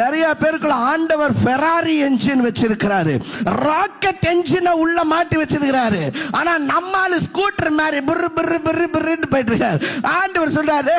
நிறைய பேருக்குள்ள ஆண்டவர் ஃபெராரி என்ஜின் வச்சிருக்கிறாரு, ராக்கெட் என்ஜினை உள்ள மாட்டி வச்சிருக்கிறாரு. ஆனா நம்மால ஸ்கூட்டர் மாதிரி பிரு பிரு பிரு பிருன்னு போயிட்டு இருக்காரு. ஆண்டவர் சொல்றாரு,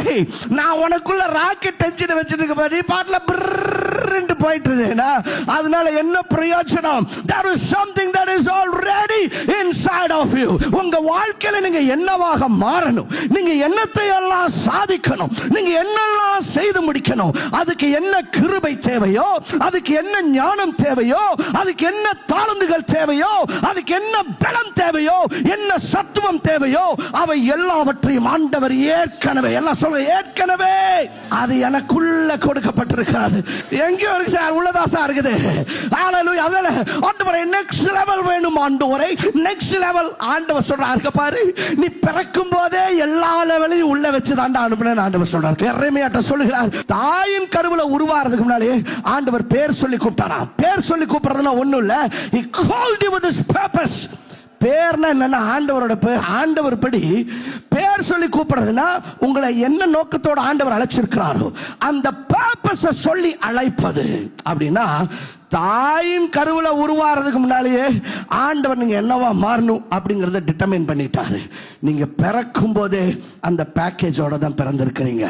நான் உனக்குள்ள ராக்கெட் என்ஜினை வச்சிருக்க பாரு, பாட்டுல பிருன்னு போயிட்டு இருக்கேனா, அதனால என்ன பிரயோஜனம்? There is something that is already inside of you. உங்க வாழ்க்கையில நீங்க என்னவாக மாறணும், நீங்க என்னத்தை எல்லாம் சாதிக்கணும், நீங்க என்னெல்லாம் செய்து முடிக்கணும், அதுக்கு என்ன கிருபை தேவையோ, அதுக்கு என்ன ஞானம் தேவையோ, அதுக்கு என்ன தாளந்துகள் தேவையோ, அதுக்கு என்ன பலம் தேவையோ, என்ன சத்துவம் தேவையோ, அவை எல்லாவற்றையும் ஆண்டவர் ஏற்கனவே, எல்லாம் சொல்ல ஏற்கனவே அது எனக்குள்ள கொடுக்கப்பட்டிருக்கிறது. எங்கேயோ இருக்கு சார், உள்ளதா சார் இருக்குது. ஹalleluya. அதனால ஆண்டவரே நெக்ஸ்ட் லெவல் வேணும், ஆண்டவரே நெக்ஸ்ட் லெவல். ஆண்டவர் சொல்றாரு பாரு, நீ பிறக்கும் போதே எல்லா லெவலையும் உள்ள வச்சு தாண்டா அனுப்புனேன்னு ஆண்டவர் சொல்றாரு. எரேமியாட்ட சொல்லுகிறார், தாயின் கருவுல உருவாறதுக்கு முன்னாலே ஆண்டவர் பேர் சொல்லி கூப்பிட்டாராம். பேர் சொல்லி கூப்பிடுறதுன்னா ஒண்ணும் இல்ல, he called you with this purpose. பேர்னா என்னன்னா ஆண்டவரோட பேர். ஆண்டவர் படி பேர் சொல்லி கூப்பிடுறதுன்னா உங்களை என்ன நோக்கத்தோட ஆண்டவர் அழைச்சிருக்கிறாரோ அந்த பர்பஸை சொல்லி அழைப்பது. அப்படின்னா தாயின் கருவுல உருவாறதுக்கு முன்னாலேயே ஆண்டவர் நீங்க என்னவா மாறணும் அப்படிங்கறத டிட்டர்மைன் பண்ணிட்டாரு. நீங்க பிறக்கும் போதே அந்த பேக்கேஜோட தான் பிறந்திருக்கிறீங்க.